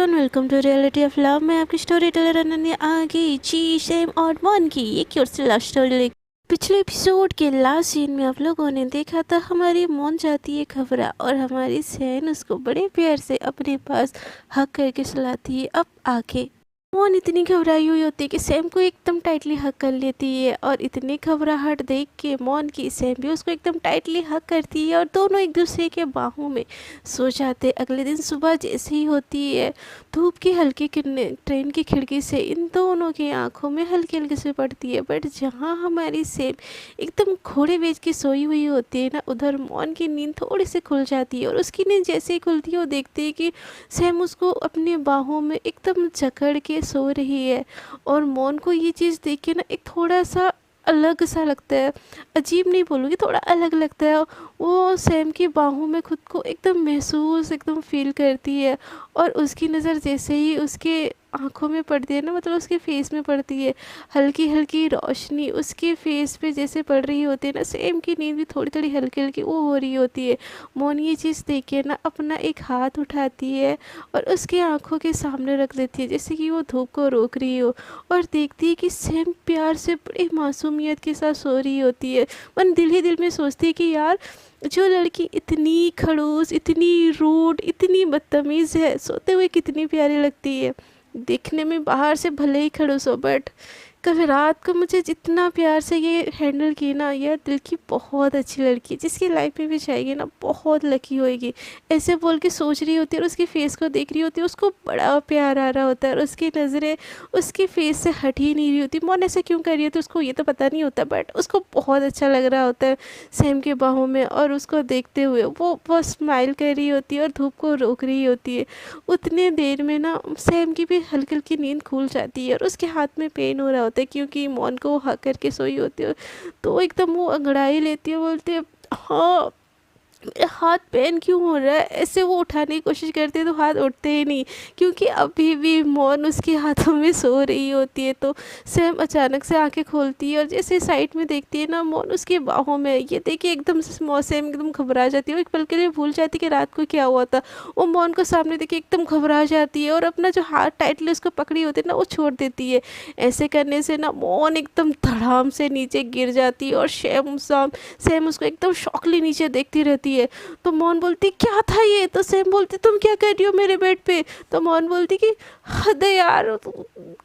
Everyone, welcome to reality of love. मैं आपकी story teller Ananya आ गई जी सैम और मॉन की एक और से लव स्टोरी। पिछले एपिसोड के लास्ट सीन में आप लोगों ने देखा था हमारी मॉन जाती है घबरा और हमारी सैन उसको बड़े प्यार से अपने पास हक करके सुलाती है। अब आके मोन इतनी घबराई हुई होती है कि सैम को एकदम टाइटली हक कर लेती है और इतनी घबराहट देख के मोन की सैम भी उसको एकदम टाइटली हक करती है और दोनों एक दूसरे के बाहों में सो जाते। अगले दिन सुबह जैसे ही होती है, धूप की हल्की किरणें ट्रेन की खिड़की से इन दोनों की आंखों में हल्की हल्की से पड़ती है। बट जहाँ हमारी सैम एकदम घोड़े बेच के सोई हुई होती है ना, उधर मोन की नींद थोड़ी सी खुल जाती है और उसकी नींद जैसे ही खुलती है वो देखती है कि सैम उसको अपने बाहों में एकदम जकड़ के सो रही है। और मोन को ये चीज़ देख के ना एक थोड़ा सा अलग सा लगता है, अजीब नहीं बोलूँगी, थोड़ा अलग लगता है। वो सैम की बाहों में खुद को एकदम महसूस एकदम फील करती है और उसकी नज़र जैसे ही उसके आंखों में पड़ती है ना, मतलब उसके फेस में पड़ती है, हल्की हल्की रोशनी उसके फेस पे जैसे पड़ रही होती है ना, सैम की नींद भी थोड़ी थोड़ी हल्की हल्की वो हो रही होती है। मोन ये चीज़ देख के ना अपना एक हाथ उठाती है और उसकी आंखों के सामने रख देती है जैसे कि वो धूप को रोक रही हो, और देखती है कि सैम प्यार से बड़ी मासूमियत के साथ सो रही होती है। मन दिल ही दिल में सोचती है कि यार, जो लड़की इतनी खड़ूस, इतनी रूड, इतनी बदतमीज़ है, सोते हुए कितनी प्यारी लगती है। दिखने में बाहर से भले ही खड़ूस हो, बट कल रात को मुझे जितना प्यार से ये हैंडल की ना, यार दिल की बहुत अच्छी लड़की, जिसकी लाइफ में भी जाएगी ना बहुत लकी होएगी। ऐसे बोल के सोच रही होती है और उसके फेस को देख रही होती है, उसको बड़ा प्यार आ रहा होता है और उसकी नज़रें उसके फेस से हट ही नहीं रही होती। मौन ऐसे क्यों कर रही होती है उसको ये तो पता नहीं होता, बट उसको बहुत अच्छा लग रहा होता है सैम के बाहों में, और उसको देखते हुए वो स्माइल कर रही होती है और धूप को रोक रही होती है। उतने देर में ना सैम की भी हल्की हल्की नींद खुल जाती है और उसके हाथ में पेन हो रहा होता है क्योंकि मौन को वो हक करके सोई होती है। तो एकदम वो अंगड़ाई लेती है, बोलती है हाँ मेरा हाथ पेन क्यों हो रहा है। ऐसे वो उठाने की कोशिश करती है तो हाथ उठते ही नहीं, क्योंकि अभी भी मौन उसके हाथों में सो रही होती है। तो सैम अचानक से आंखें खोलती है और जैसे साइड में देखती है ना, मौन उसके बाहों में, ये देखिए एकदम से सैम एकदम घबरा जाती है। वो एक पल के लिए भूल जाती है कि रात को क्या हुआ था। वो मौन को सामने देखिए एकदम घबरा जाती है और अपना जो हाथ टाइटली उसको पकड़ी होती है ना वो छोड़ देती है। ऐसे करने से ना मौन एकदम धड़ाम से नीचे गिर जाती है और सैम उसको एकदम शॉकली नीचे देखती रहती है। तो मौन बोलती क्या था ये, तो सैम बोलती तुम क्या कर रही हो मेरे बेड पे। तो मौन बोलती कि हद है यार,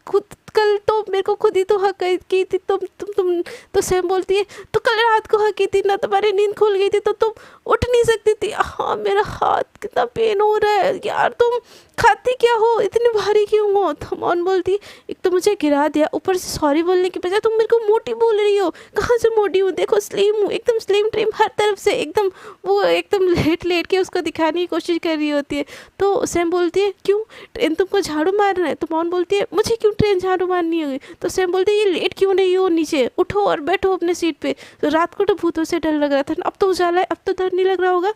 खुद कल तो मेरे को खुद ही तो हक की थी तुम। तो सैम बोलती है तो कल रात को हक की थी ना, तुम्हारी नींद खुल गई थी तो तुम उठ नहीं सकती थी। हाँ मेरा हाथ कितना पेन हो रहा है यार, तुम खाती क्या हो, इतनी भारी क्यों हो। तो मौन बोलती एक तो मुझे गिरा दिया, ऊपर से सॉरी बोलने की बजाय तुम मेरे को मोटी बोल रही हो। कहाँ से मोटी हूँ, देखो स्लिम हूँ, एकदम स्लिम ट्रिम हर तरफ से एकदम। वो एकदम लेट लेट के उसको दिखाने की कोशिश कर रही होती है। तो सैम बोलती है क्यों, ट्रेन तुमको झाड़ू मारना है। तो मौन बोलती है मुझे क्यों ट्रेन झाड़ू मारनी होगी। तो सैम बोलती है ये लेट क्यों नहीं हो, नीचे उठो और बैठो अपने सीट पे। तो रात को तो भूतों से डर लग रहा था, अब तो उजाला है, अब तो डर नहीं लग रहा होगा।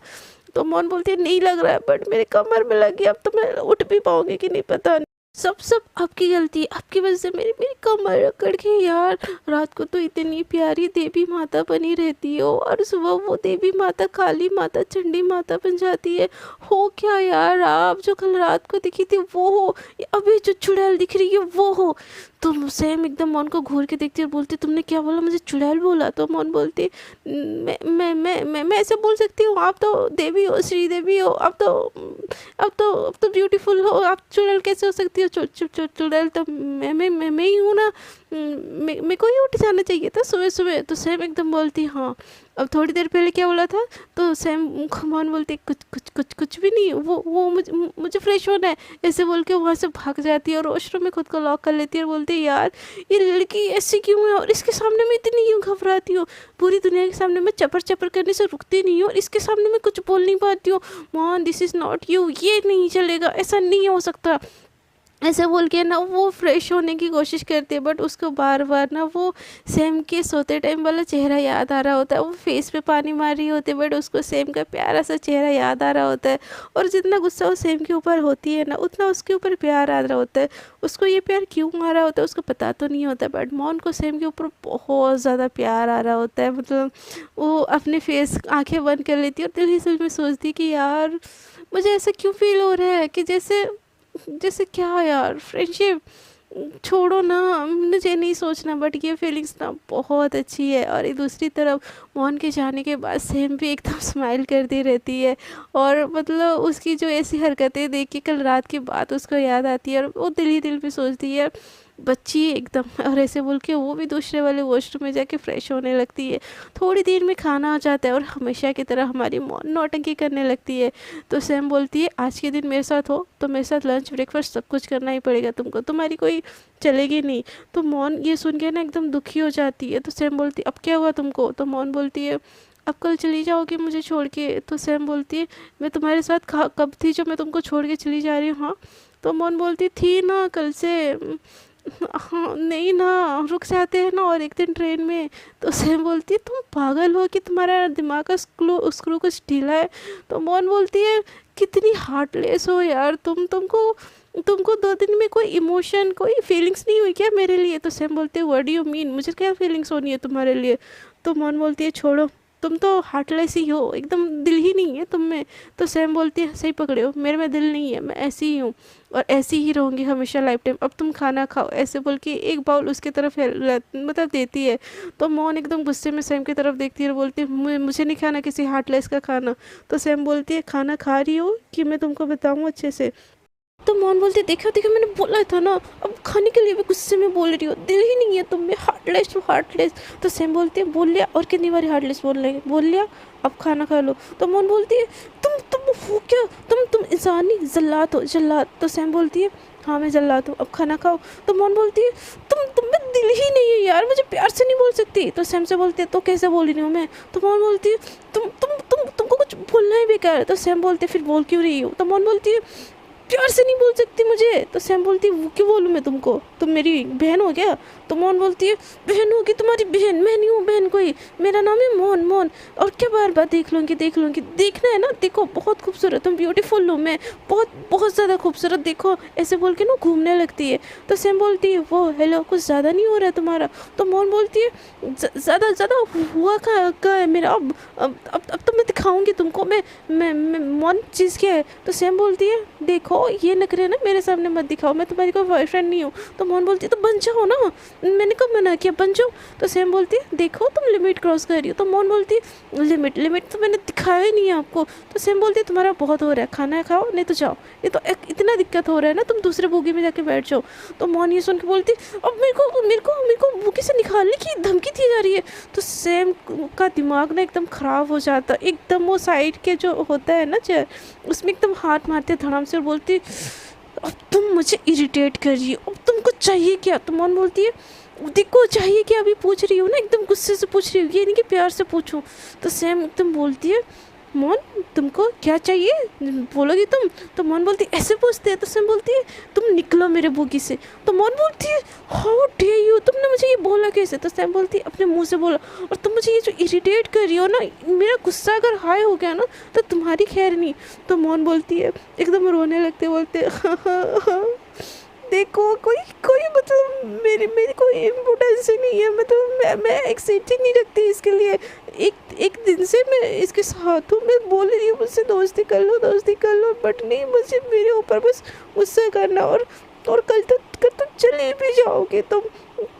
तो मौन बोलती है नहीं लग रहा है, बट मेरे कमर में लग गया, अब तो मैं उठ भी पाऊंगी कि नहीं पता नहीं। सब आपकी गलती है, आपकी वजह से मेरी मेरी कमर अकड़ गई यार। रात को तो इतनी प्यारी देवी माता बनी रहती हो और सुबह वो देवी माता काली माता चंडी माता बन जाती है। हो क्या यार, आप जो कल रात को दिखी थी वो हो, या अभी जो चुड़ैल दिख रही है वो हो। तो सैम एकदम मौन को घूर के देखती है और बोलती तुमने क्या बोला, मुझे चुड़ैल बोला। तो मौन बोलती मैं ऐसे बोल सकती हूँ, आप तो देवी हो, श्री देवी हो, अब तो ब्यूटीफुल हो, आप चुड़ैल कैसे हो सकती हो। चुड़ैल तो मैं ही हूँ ना, मेरे को ही उठ जाना चाहिए था सुबह सुबह। तो सैम एकदम बोलती हाँ अब थोड़ी देर पहले क्या बोला था। तो सैम मौन बोलती कुछ भी नहीं, वो मुझे फ्रेश होना है, ऐसे बोल के वहाँ से भाग जाती है और वॉशरूम में खुद को लॉक कर लेती है और बोलती है यार ये लड़की ऐसी क्यों है और इसके सामने मैं इतनी क्यों घबराती हूँ। पूरी दुनिया के सामने मैं चपर चपर करने से रुकती नहीं हूँ और इसके सामने मैं कुछ बोल नहीं पाती हूँ। मौन दिस इज़ नॉट यू, ये नहीं चलेगा, ऐसा नहीं हो सकता। ऐसे बोल के ना वो फ्रेश होने की कोशिश करती है, बट उसको बार बार ना वो सैम के सोते टाइम वाला चेहरा याद आ रहा होता है। वो फेस पे पानी मार रही होती है, बट उसको सैम का प्यारा सा चेहरा याद आ रहा होता है। और जितना गुस्सा वो सैम के ऊपर होती है ना, उतना उसके ऊपर प्यार आ रहा होता है। उसको ये प्यार क्यों आ रहा होता है उसको पता तो नहीं होता, बट मौन को सैम के ऊपर बहुत ज़्यादा प्यार आ रहा होता है। मतलब वो अपने फेस आंखें बंद कर लेती है और दिल ही दिल में सोचती है कि यार मुझे ऐसा क्यों फील हो रहा है कि जैसे जैसे क्या यार, फ्रेंडशिप छोड़ो ना, मुझे नहीं सोचना, बट ये फीलिंग्स ना बहुत अच्छी है। और ये दूसरी तरफ मोहन के जाने के बाद सेम भी एकदम स्माइल करती रहती है, और मतलब उसकी जो ऐसी हरकतें देख के कल रात की बात उसको याद आती है, और वो दिल ही दिल में सोचती है बच्ची है एकदम। और ऐसे बोल के वो भी दूसरे वाले वॉशरूम में जाके फ्रेश होने लगती है। थोड़ी देर में खाना आ जाता है और हमेशा की तरह हमारी मौन नौटंकी करने लगती है। तो सैम बोलती है आज के दिन मेरे साथ हो तो मेरे साथ लंच ब्रेकफास्ट सब कुछ करना ही पड़ेगा तुमको, तुम्हारी कोई चलेगी नहीं। तो मौन ये सुन के ना एकदम दुखी हो जाती है। तो सैम बोलती है अब क्या हुआ तुमको? तो मौन बोलती है अब कल चली जाओगी मुझे छोड़ के? तो सैम बोलती है मैं तुम्हारे साथ कब थी जो मैं तुमको छोड़ के चली जा रही हूँ? हाँ। तो मौन बोलती थी ना कल से। हाँ नहीं ना, रुक जाते हैं ना और एक दिन ट्रेन में। तो सैम बोलती है तुम पागल हो कि तुम्हारा दिमाग का स्क्रू स्क्रू कुछ ढीला है? तो मौन बोलती है कितनी हार्टलेस हो यार तुमको तुमको 2 दिन में कोई इमोशन कोई फीलिंग्स नहीं हुई क्या मेरे लिए? तो सैम बोलते हैं व्हाट डू यू मीन, मुझे क्या फीलिंग्स होनी है तुम्हारे लिए? तो मौन बोलती है छोड़ो, तुम तो हार्टलेस ही हो, एकदम दिल ही नहीं है तुम में। तो सैम बोलती है सही पकड़े हो, मेरे में दिल नहीं है, मैं ऐसी ही हूँ और ऐसी ही रहूँगी हमेशा लाइफ टाइम। अब तुम खाना खाओ, ऐसे बोल के एक बाउल उसकी तरफ मतलब देती है। तो मौन एकदम गुस्से में सैम की तरफ देखती है और बोलती है मुझे नहीं खाना किसी हार्टलेस का खाना। तो सैम बोलती है खाना खा रही हो कि मैं तुमको बताऊँ अच्छे से? तो मौन बोलती देखो देखो मैंने बोला था ना, अब खाने के लिए भी गुस्से में बोल रही हो, दिल ही नहीं है तुम में, हार्टलेस हो हार्टलेस। तो सैम बोलती है बोल लिया, और कितनी बारी हार्टलेस बोल रहे बोल लिया, अब खाना खा लो। तो मौन बोलती है तुम हो क्या, तुम इंसान नहीं जल्लाद हो जल्लाद। तो सैम बोलती है हाँ मैं जल्लाद हूँ, अब खाना खाओ। तो मौन बोलती है तुम में दिल ही नहीं है यार, मुझे प्यार से नहीं बोल सकती। तो सैम से बोलती है तो कैसे बोल रही हूँ मैं? तो मौन बोलती है तुमको कुछ बोलना ही बेकार है। तो सैम बोलते फिर बोल क्यों रही हो? तो मौन बोलती है प्यार से नहीं बोल सकती मुझे। तो सैम बोलती है वो क्यों बोलूँ मैं तुमको, तुम मेरी बहन हो क्या? तो मौन बोलती है बहन होगी तुम्हारी बहन, मैं नहीं हूँ बहन कोई, मेरा नाम है मौन मौन। और क्या बार बार देख लूँगी देखना है ना, देखो बहुत खूबसूरत तुम, ब्यूटीफुल हूँ मैं, बहुत बहुत ज़्यादा खूबसूरत, देखो ऐसे बोल के ना घूमने लगती है। तो सैम बोलती है वो हेलो कुछ ज़्यादा नहीं हो रहा है तुम्हारा? तो मौन बोलती है ज़्यादा ज़्यादा हुआ कहाँ है मेरा, अब तो मैं दिखाऊंगी तुमको, मैं मौन चीज़ क्या है? तो सैम बोलती है देखो ये नखरे ना मेरे सामने मत दिखाओ, मैं तुम्हारी कोई बॉयफ्रेंड नहीं हूँ। तो मौन बोलती है तो बन जाओ ना, मैंने कब मना किया, बन जाओ। तो सैम बोलती है देखो तुम लिमिट क्रॉस कर रही हो। तो मौन बोलती है लिमिट लिमिट तो मैंने दिखाया ही नहीं है आपको। तो सैम बोलती है तुम्हारा बहुत हो रहा है, खाना खाओ नहीं तो जाओ, ये तो इतना दिक्कत हो रहा है ना, तुम दूसरे बोगी में जाके बैठ जाओ। तो मौन ये सुन के बोलती अब मेरे को बोगी से निकालने की धमकी दी जा रही है। तो सैम का दिमाग ना एकदम ख़राब हो जाता, एकदम वो साइड के जो होता है ना चेयर उसमें एकदम हाथ मारते धड़ाम से और बोलती अब तुम मुझे इरिटेट कर रही हो, अब तुमको चाहिए क्या? तो मौन बोलती है देखो चाहिए क्या, अभी पूछ रही हूँ ना, एकदम गुस्से से पूछ रही हूँ, ये नहीं कि प्यार से पूछूं। तो सैम एकदम बोलती है मौन तुमको क्या चाहिए बोलोगी तुम? तो मौन बोलती है ऐसे पूछते हैं। तो सैम बोलती है तुम निकलो मेरे बोगी से। तो मौन बोलती है हाउ डे यू, तुमने मुझे ये बोला कैसे? तो सैम बोलती है अपने मुंह से बोला, और तुम मुझे ये जो इरिटेट कर रही हो ना, मेरा गुस्सा अगर हाई हो गया ना तो तुम्हारी खैर नहीं। तो मौन बोलती है एकदम रोने लगते बोलते देखो कोई कोई मतलब मेरी मेरी कोई इम्पोर्टेंस ही नहीं है, मतलब मैं एक्साइटेड नहीं रखती इसके लिए, एक दिन से मैं इसके साथ हूँ, मैं बोल रही हूँ मुझसे दोस्ती कर लो, बट नहीं, मुझे मेरे ऊपर बस गुस्सा करना, और कल तो चले भी जाओगे तुम।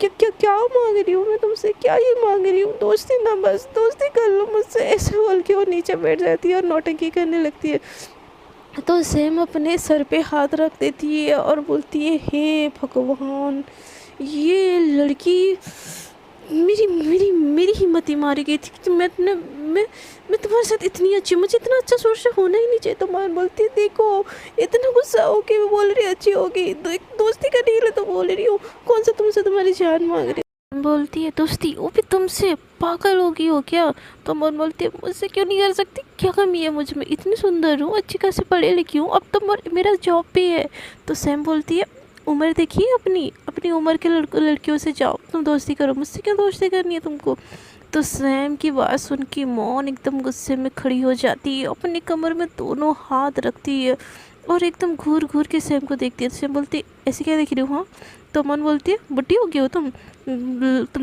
क्या क्या क्या मांग रही हूँ मैं तुमसे, क्या ये मांग रही हूँ? दोस्ती ना, बस दोस्ती कर लो मुझसे, ऐसे बोल के वो नीचे बैठ जाती है और नौटंकी करने लगती है। तो सैम अपने सर पे हाथ रख देती है और बोलती है हे भगवान, ये लड़की मेरी मेरी मेरी हिम्मत ही मारी गई थी कि मैं तुम्हारे साथ इतनी अच्छी, मुझे इतना अच्छा सोच होना ही नहीं चाहिए। तो मान बोलती है देखो इतना गुस्सा हो के मैं बोल रही अच्छी होगी, दोस्ती का डील है तो बोल रही हूँ, कौन सा तुमसे तुम्हारी जान मांग रही? बोलती है दोस्ती वो भी तुमसे, पागल होगी हो क्या? तो मन बोलती है मुझसे क्यों नहीं कर सकती, क्या कमी है मुझ में, इतनी सुंदर हूँ, अच्छी खासी पढ़ी लिखी हूँ, अब तो मेरा जॉब भी है। तो सैम बोलती है उम्र देखिए अपनी अपनी उम्र के लड़कियों से जाओ, तुम दोस्ती करो, मुझसे क्यों दोस्ती करनी है तुमको? तो सैम की बात सुन के मौन एकदम गुस्से में खड़ी हो जाती है, अपनी कमर में दोनों हाथ रखती है और एकदम घूर घूर के सैम को देखती है। सैम बोलती है ऐसे क्या देख रही हो? हाँ। तो मन बोलती है बुढ़ी हो गई हो तुम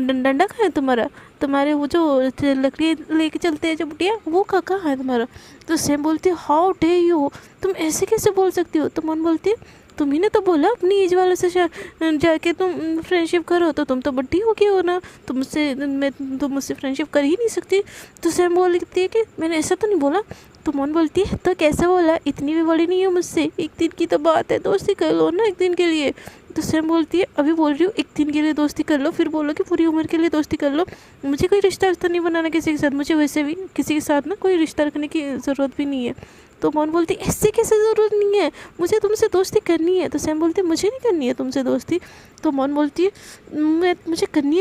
डंडा कहाँ है तुम्हारा, तुम्हारे वो जो लकड़ी लेके चलते हैं जो बुढ़िया वो कहाँ है तुम्हारा? तो सैम बोलती है हाउ डे यू, तुम ऐसे कैसे बोल सकती हो? तो मन बोलती है तुम्ही ने तो बोला अपनी एज वालों से जाके तुम फ्रेंडशिप करो, तो तुम तो बड्डी हो गई हो ना, तुम मुझसे फ्रेंडशिप कर ही नहीं सकती। तो सैम बोलती है कि मैंने ऐसा तो नहीं बोला। तो मोन बोलती है तो कैसा बोला, इतनी भी बड़ी नहीं हो मुझसे, एक दिन की तो बात है, दोस्ती कर लो ना एक दिन के लिए। तो सैम बोलती है अभी बोल रही हूँ एक दिन के लिए दोस्ती कर लो, फिर बोलो कि पूरी उम्र के लिए दोस्ती कर लो। मुझे कोई रिश्ता नहीं बनाना किसी के साथ, मुझे वैसे भी किसी के साथ ना कोई रिश्ता रखने की ज़रूरत भी नहीं है। तो मोन बोलती ऐसे कैसे ज़रूरत नहीं है, मुझे तुमसे दोस्ती करनी है। तो सैम बोलती है मुझे नहीं करनी है तुमसे दोस्ती। तो मोन बोलती है मुझे करनी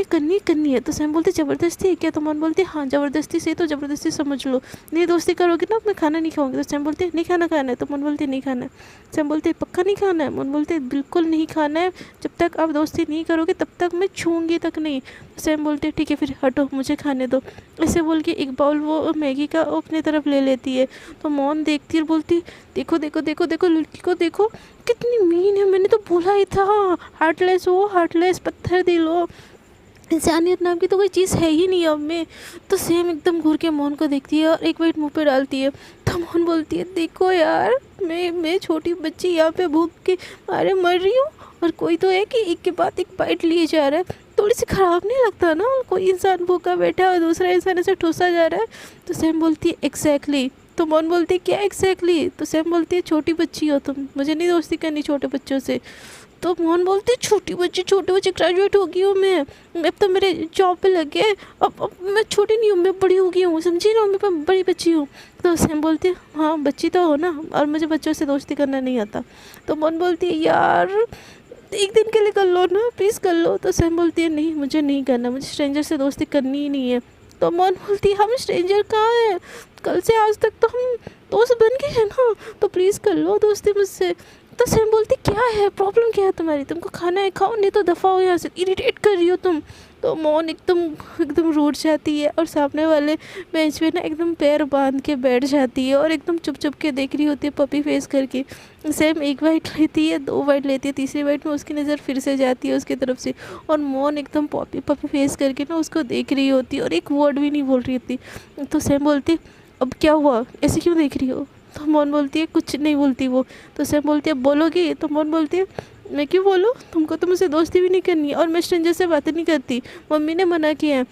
है। तो सैम बोलती ज़बरदस्ती है क्या। तो मोन बोलती है हाँ ज़बरदस्ती से, तो ज़बरदस्ती समझ लो, नहीं दोस्ती करोगे ना मैं खाना नहीं खाऊंगी। तो सैम बोलती है नहीं खाना है। तो मोन बोलती है नहीं खाना है। सैम बोलते है पक्का नहीं खाना है। मोन बोलते है बिल्कुल नहीं खाना है, जब तक आप दोस्ती नहीं करोगे तब तक मैं छूँगी तक नहीं। सैम बोलते है ठीक है फिर हटो मुझे खाने दो। ऐसे बोल के एक बाउल वो मैगी का अपनी तरफ ले लेती है। तो मोन देखती है और बोलती देखो देखो देखो देखो लड़की को देखो कितनी मीन है, मैंने तो बोला ही था हार्टलेस हो, हार्टलेस पत्थर दिल हो, इंसानियत नाम की तो कोई चीज़ है ही नहीं अब में। तो सेम एकदम घूर के मोहन को देखती है और एक बाइट मुंह पे डालती है। तो मोहन बोलती है देखो यार मैं छोटी बच्ची यहाँ पे भूख के मारे मर रही हूँ, और कोई तो है कि एक के बाद एक बाइट लिए जा रहा है, थोड़ी सी ख़राब नहीं लगता ना, कोई इंसान भूखा बैठा है और दूसरा इंसान ऐसे ठूसा जा रहा है। तो सेम बोलती है एग्जैक्टली। तो मोहन बोलती है क्या एग्जैक्टली। तो सेम बोलती है छोटी बच्ची हो तुम, मुझे नहीं दोस्ती करनी छोटे बच्चों से। तो मोहन बोलते छोटे बच्चे ग्रेजुएट हो गई हूँ मैं, अब तो मेरे जॉब पे लग गए, अब मैं छोटी नहीं हूँ, मैं बड़ी हो गई हूँ, समझी ना, मैं बड़ी बच्ची हूँ। तो सैम बोलती है हाँ बच्ची तो हो ना, और मुझे बच्चों से दोस्ती करना नहीं आता। तो मोहन बोलती है यार एक दिन के लिए कर लो ना, प्लीज़ कर लो। तो सैम बोलती है नहीं मुझे नहीं करना, मुझे स्ट्रेंजर से दोस्ती करनी ही नहीं है। तो मोहन बोलती है हम स्ट्रेंजर कहाँ हैं, कल से आज तक तो हम दोस्त बन गए हैं ना, तो प्लीज़ कर लो दोस्ती मुझसे। तो सैम बोलती क्या है प्रॉब्लम क्या है तुम्हारी, तुमको खाना है खाओ, नहीं तो दफ़ा हो यहाँ से, इरिटेट कर रही हो तुम। तो मोहन एकदम रूठ जाती है और सामने वाले बेंच पे ना एकदम पैर बांध के बैठ जाती है और एकदम चुप चुप के देख रही होती है पपी फेस करके। सैम एक बाइट लेती है, दो बाइट लेती है, तीसरी बाइट में उसकी नज़र फिर से जाती है उसकी तरफ से, और मोहन एकदम पपी फेस करके ना उसको देख रही होती है और एक वर्ड भी नहीं बोल रही होती। तो सैम बोलती अब क्या हुआ, ऐसे क्यों देख रही हो। तो मोहन बोलती है कुछ नहीं बोलती वो। तो सैम बोलती है बोलोगी। तो मोहन बोलती है मैं क्यों बोलूँ, तुमको तो मुझसे दोस्ती भी नहीं करनी है और मैं स्ट्रेंजर से बातें नहीं करती, मम्मी ने मना किया है।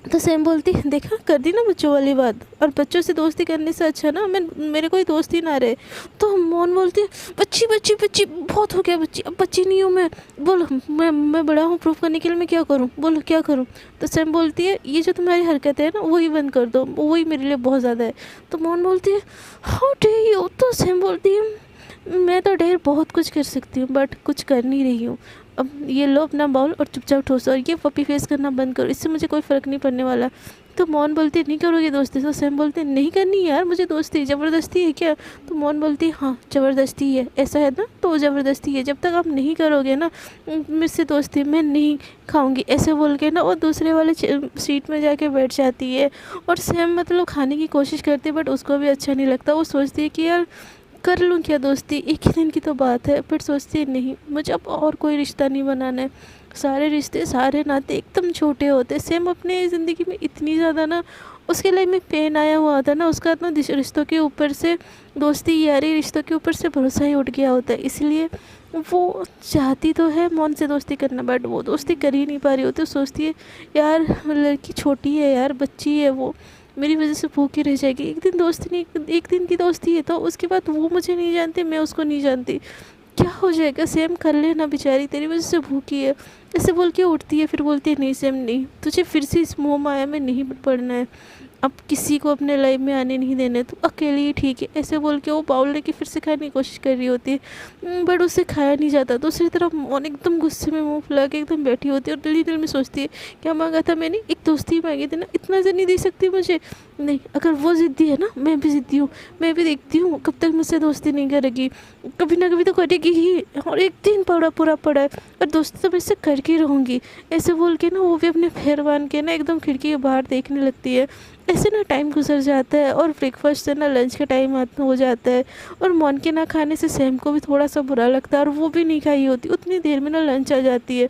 तो सैम बोलती देखा कर दी ना बच्चों वाली बात, और बच्चों से दोस्ती करने से अच्छा ना मेरे कोई दोस्त ही ना रहे। तो मोहन बोलती है बच्ची बच्ची बच्ची बहुत हो गया बच्ची, अब बच्ची नहीं हूँ मैं, बोलो मैं बड़ा हूँ, प्रूफ करने के लिए मैं क्या करूँ, बोलो क्या करूँ। तो सैम बोलती है ये जो तुम्हारी हरकत है ना वही बंद कर दो, वही मेरे लिए बहुत ज़्यादा है। तो मोहन बोलती है हाउ डे यू। तो सैम बोलती है मैं तो ढेर बहुत कुछ कर सकती हूँ बट कुछ कर नहीं रही हूँ, अब ये लो अपना बाउल और चुपचाप ठोसो, और ये पपी फेस करना बंद करो, इससे मुझे कोई फ़र्क नहीं पड़ने वाला। तो मोहन बोलती नहीं करोगी दोस्ती। तो सैम बोलते नहीं करनी यार मुझे दोस्ती, ज़बरदस्ती है क्या। तो मोहन बोलती हाँ ज़बरदस्ती है, ऐसा है ना तो ज़बरदस्ती है, जब तक आप नहीं करोगे ना मुझसे दोस्ती मैं नहीं खाऊंगी। ऐसे बोल के ना वो दूसरे वाले सीट में जाके बैठ जाती है, और सैम मतलब खाने की कोशिश करती है बट उसको भी अच्छा नहीं लगता। वो सोचती है कि यार कर लूँ क्या दोस्ती, एक ही दिन की तो बात है, फिर सोचती है नहीं मुझे अब और कोई रिश्ता नहीं बनाना है, सारे रिश्ते सारे नाते एकदम छोटे होते। सेम अपने ज़िंदगी में इतनी ज़्यादा ना उसके लाइफ में पेन आया हुआ था ना, उसका ना रिश्तों के ऊपर से दोस्ती यारी रिश्तों के ऊपर से भरोसा ही उठ गया होता है, इसलिए वो चाहती तो है मोहन से दोस्ती करना बट वो दोस्ती कर ही नहीं पा रही होती। सोचती है यार लड़की छोटी है यार, बच्ची है, वो मेरी वजह से भूखी रह जाएगी, एक दिन दोस्ती नहीं, एक दिन की दोस्ती है तो उसके बाद वो मुझे नहीं जानती मैं उसको नहीं जानती, क्या हो जाएगा, सेम कर लेना बेचारी तेरी वजह से भूखी है। ऐसे बोल के उठती है, फिर बोलती है नहीं सेम नहीं, तुझे फिर से इस मोह माया में नहीं पड़ना है, अब किसी को अपने लाइफ में आने नहीं देने, तो अकेले ही ठीक है। ऐसे बोल के वो बाउल लेके फिर से खाने की कोशिश कर रही होती है बट उससे खाया नहीं जाता। दूसरी तरफ मोहन एकदम गुस्से में मुंह फुला के एकदम बैठी होती है और दिल में सोचती है क्या मांगा था मैंने, एक दोस्ती मांगी थी ना, इतना से नहीं दे सकती मुझे, नहीं अगर वो ज़िद्दी है ना मैं भी ज़िद्दी हूँ, मैं भी देखती हूँ कब तक मुझसे दोस्ती नहीं करेगी, कभी ना कभी तो करेगी ही, और एक दिन पूरा पड़ा है और दोस्ती तो मैं इससे करके रहूँगी। ऐसे बोल के ना वो भी अपने पैर बांध के ना एकदम खिड़की के बाहर देखने लगती है। ऐसे ना टाइम गुजर जाता है और ब्रेकफास्ट से ना लंच का टाइम हो जाता है, और मोहन के ना खाने से सैम को भी थोड़ा सा बुरा लगता है और वो भी नहीं खाई होती, उतनी देर में ना लंच आ जाती है।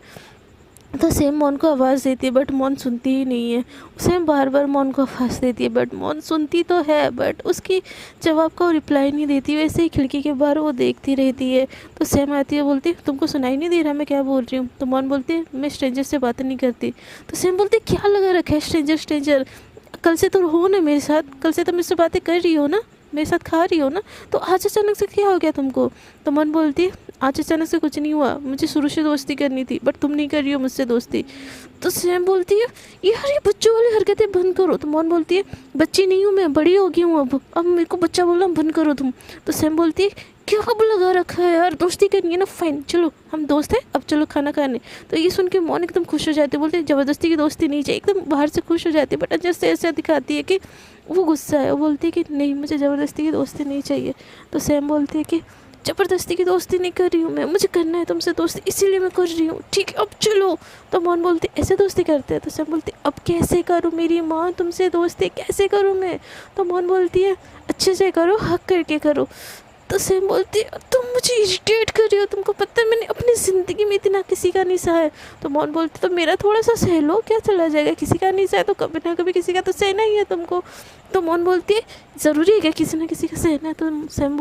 तो सेम मौन को आवाज़ देती है बट मौन सुनती ही नहीं है। सेम बार बार मौन को आवाज़ देती है बट मौन सुनती तो है बट उसकी जवाब का रिप्लाई नहीं देती। वैसे ही खिड़की के बाहर वो देखती रहती है। तो सेम आती है, बोलती है तुमको सुनाई नहीं दे रहा मैं क्या बोल रही हूँ? तो मौन बोलती है मैं स्ट्रेंजर से बातें नहीं करती। तो सेम बोलती है क्या लगा रखा है स्ट्रेंजर स्ट्रेंजर, कल से तो हो ना मेरे साथ, कल से तो मेरे से बातें कर रही हो ना, मेरे साथ खा रही हो ना, तो आज अचानक से क्या हो गया तुमको? तो मन बोलती है आज अचानक से कुछ नहीं हुआ, मुझे शुरू से दोस्ती करनी थी बट तुम नहीं कर रही हो मुझसे दोस्ती। तो सैम बोलती है यार ये बच्चों वाली हरकतें बंद करो। तो मन बोलती है बच्ची नहीं हूँ मैं, बड़ी हो गई हूँ अब मेरे को बच्चा बोलना बंद करो तुम। तो सैम बोलती है क्या अब लगा रखा है यार, दोस्ती करनी है ना, फाइन चलो हम दोस्त हैं अब चलो खाना खाने। तो ये सुन के मौन एकदम खुश हो जाती है, बोलते ज़बरदस्ती की दोस्ती नहीं चाहिए, एकदम बाहर से खुश हो जाती है बट अंदर से ऐसा दिखाती है कि वो गुस्सा है। वो बोलती है कि नहीं मुझे ज़बरदस्ती की दोस्ती नहीं चाहिए। तो सैम बोलती है कि ज़बरदस्ती की दोस्ती नहीं कर रही हूँ मैं, मुझे करना है तुमसे दोस्ती इसीलिए मैं कर रही हूँ, ठीक है अब चलो। तो मौन बोलती ऐसे दोस्ती करते हैं? तो सैम बोलती अब कैसे करूँ मेरी माँ तुमसे दोस्ती, कैसे करूँ मैं? तो मौन बोलती है अच्छे से करो, हक करके करो। तो सैम बोलती है तुम मुझे इरिटेट कर रही हो, तुमको पता है मैंने अपनी ज़िंदगी में इतना किसी का नहीं सहा है। तो मौन बोलती तो मेरा थोड़ा सा सह लो, क्या चला जाएगा, किसी का नहीं सहा तो कभी ना कभी किसी का तो सहना ही है तुमको। तो मौन बोलती है ज़रूरी है क्या किसी ना किसी का सहना है? तो सैम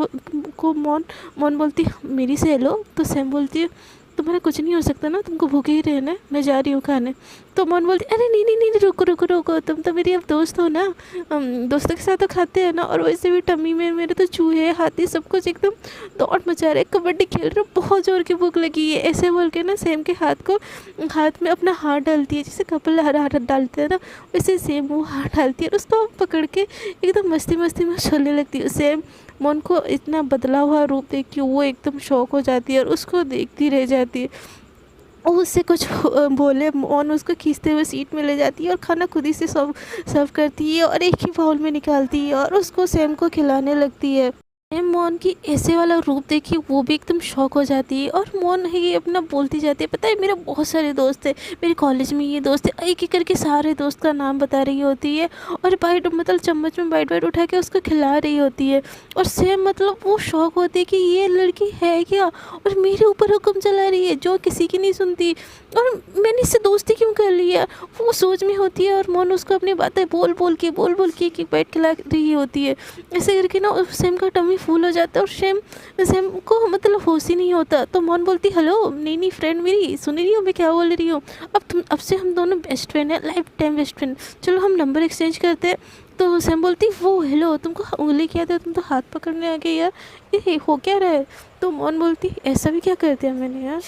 को मौन बोलती है मेरी सह लो। तो सैम बोलती है तुम्हारा कुछ नहीं हो सकता ना, तुमको भूखे ही रहना है, मैं जा रही हूँ खाने। तो मौन बोलती अरे नहीं नहीं नहीं रुको रुको रुको, तुम तो मेरी अब दोस्त हो ना, दोस्तों के साथ तो खाते हैं ना, और वैसे भी टम्मी में मेरे तो चूहे हाथी सब कुछ एकदम दौड़ मचा रहे, कबड्डी खेल रहे, बहुत ज़ोर की भूख लगी है। ऐसे बोल के ना सेम के हाथ में अपना हाथ डालती है, जैसे कपल हाथ डालते हैं ना वैसे सेम वो हाथ डालती है और उसको पकड़ के एकदम मस्ती मस्ती में छोड़ने लगती है। सेम मौन को इतना बदला हुआ रूप देख के वो एकदम शौक हो जाती है और उसको देखती रह जाती है। और उससे कुछ बोले मौन उसको खींचते हुए सीट में ले जाती है और खाना खुद ही से सर्व करती है और एक ही बाउल में निकालती है और उसको सेम को खिलाने लगती है। मौन की ऐसे वाला रूप देखी वो भी एकदम शौक हो जाती है और मौन है ये अपना बोलती जाती है पता है मेरे बहुत सारे दोस्त हैं, मेरे कॉलेज में ये दोस्त है, एक एक करके सारे दोस्त का नाम बता रही होती है और बाइट मतलब चम्मच में बाइट बाइट उठा के उसको खिला रही होती है। और सेम मतलब वो शौक होती है कि ये लड़की है क्या और मेरे ऊपर हुक्म चला रही है जो किसी की नहीं सुनती और मैंने इससे दोस्ती क्यों कर लिया, वो सोच में होती है। और मौन उसको अपनी बातें बोल बोल के कि बैठ खिला रही होती है। ऐसे करके ना सेम का टमी फूल हो जाता है और सेम को मतलब होश ही नहीं होता। तो मौन बोलती हेलो नहीं नहीं फ्रेंड मेरी सुन रही हो मैं क्या बोल रही हूँ, अब से हम दोनों बेस्ट फ्रेंड हैं, लाइफ टाइम बेस्ट फ्रेंड, चलो हम नंबर एक्सचेंज करते हैं। तो सैम बोलती वो हेलो तुमको उंगली किया था, तुम तो हाथ पकड़ने आ गए यार, ये हो क्या रहा है? तो मौन बोलती ऐसा भी क्या कर दिया मैंने यार,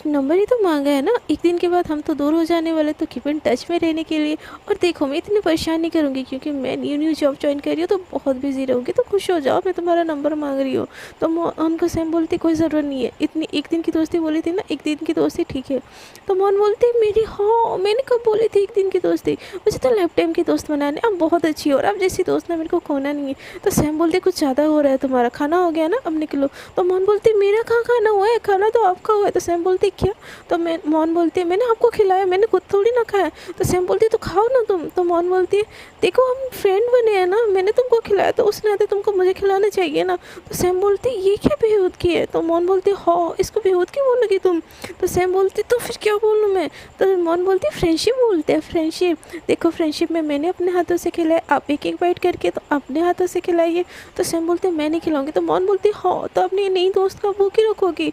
नंबर ही तो मांगा है ना, एक दिन के बाद हम तो दूर हो जाने वाले, तो कीप इन टच में रहने के लिए। और देखो मैं इतनी परेशान नहीं करूँगी क्योंकि मैं न्यू जॉब ज्वाइन कर रही हूँ तो बहुत बिजी रहूँगी, तो खुश हो जाओ मैं तुम्हारा नंबर मांग रही हूँ। तो उनको सैम बोलती कोई ज़रूरत नहीं है, इतनी एक दिन की दोस्ती बोली थी ना, एक दिन की दोस्ती ठीक है। तो मौन बोलती मेरी हाँ मैंने कब बोली थी एक दिन की दोस्ती, मुझे तो लाइफ टाइम की दोस्त बनाने, अब बहुत अच्छी हो और अब जैसी दोस्त ना मेरे को खोना नहीं है। तो सैम बोलते कुछ ज़्यादा हो रहा है तुम्हारा, खाना हो गया ना अब निकलो। तो मौन बोलती मेरा कहाँ खाना हुआ है, खाना तो आपका हुआ है। तो सैम बोलती क्या? तो मौन बोलती है मैंने आपको खिलाया, मैंने खुद थोड़ी ना खाया। तो सैम बोलती है तो खाओ ना तुम। तो मौन बोलती है देखो हम फ्रेंड बने हैं ना, मैंने तुमको खिलाया तो उस नाते तुमको मुझे खिलाना चाहिए ना। तो सैम बोलती है ये क्या बेहूद की है? तो मौन बोलती है हाँ इसको बेहूद की बोलोगी तुम? तो सैम बोलती तो फिर क्या बोलूँ मैं? तो मौन बोलती है फ्रेंडशिप बोलते हैं, फ्रेंडशिप। देखो फ्रेंडशिप में मैंने अपने हाथों से खिलाया, आप एक एक बाइट करके तो अपने हाथों से खिलाइए। तो सैम बोलते मैं नहीं खिलाऊंगी। तो मौन बोलती हाँ तो अपनी नई दोस्त का भूखी रखोगी?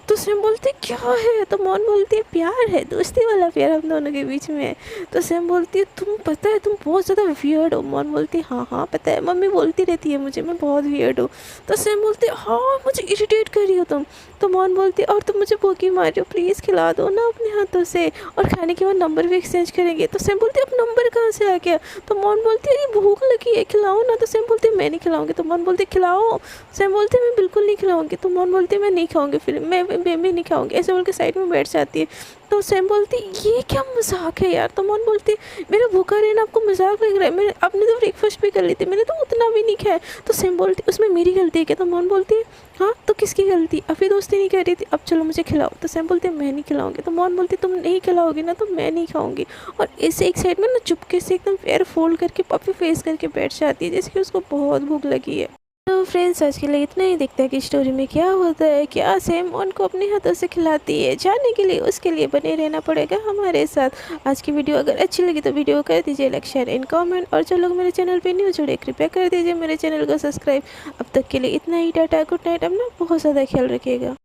तो सैम बोलती क्या है? तो मौन बोलती है प्यार है, दोस्ती वाला प्यार हम दोनों के बीच में है। तो सैम बोलती है तुम पता है तुम बहुत ज़्यादा वियर्ड हो। मौन बोलती है हाँ हाँ पता है, मम्मी बोलती रहती है मुझे मैं बहुत वियर्ड हूँ। तो सैम बोलती है हाँ मुझे इरिटेट कर रही हो तुम। तो मौन बोलती है और तुम मुझे भूखी मार रही हो, प्लीज़ खिला दो ना अपने हाथों से, और खाने के बाद नंबर भी एक्सचेंज करेंगे। तो सैम बोलती है अब नंबर कहाँ से आ गया? तो मौन बोलती है ये भूख लगी है खिलाओ ना। तो सैम बोलती है मैं नहीं खिलाऊंगी। तो मौन बोलती है खिलाओ। सैम बोलती है मैं बिल्कुल नहीं खिलाऊंगी। तो मौन बोलती है मैं नहीं खाऊंगी, फिर मैं भी नहीं खाऊंगी, ऐसे बोल के साइड में बैठ जाती है। तो सैम बोलती ये क्या मजाक है यार? तो मौन बोलती मेरा भूखा रहना आपको मजाक लग रहा है, मैंने आपने तो ब्रेकफास्ट भी कर ली थी, मैंने तो उतना भी नहीं खाया। तो सैम बोलती उसमें मेरी गलती है क्या? तो मौन बोलती है हाँ तो किसकी गलती, अभी दोस्ती नहीं कर रही थी, अब चलो मुझे खिलाओ। तो सैम बोलते मैं नहीं खिलाऊंगी। तो मौन बोलती तुम नहीं खिलाओगी ना तो मैं नहीं खाऊंगी। और ऐसे एक साइड में ना चुपके से एकदम पैर फोल्ड करके पपी फेस करके बैठ जाती है जैसे कि उसको बहुत भूख लगी है। तो फ्रेंड्स आज के लिए इतना ही। देखते हैं कि स्टोरी में क्या होता है, क्या सैम उनको अपने हाथों से खिलाती है। जानने के लिए उसके लिए बने रहना पड़ेगा हमारे साथ। आज की वीडियो अगर अच्छी लगी तो वीडियो कर दीजिए लाइक, शेयर एंड कमेंट। और जो लोग मेरे चैनल पे न्यू जुड़े कृपया कर दीजिए मेरे चैनल को सब्सक्राइब। अब तक के लिए इतना ही। Tata, good night. अपना बहुत ज़्यादा ख्याल रखिएगा।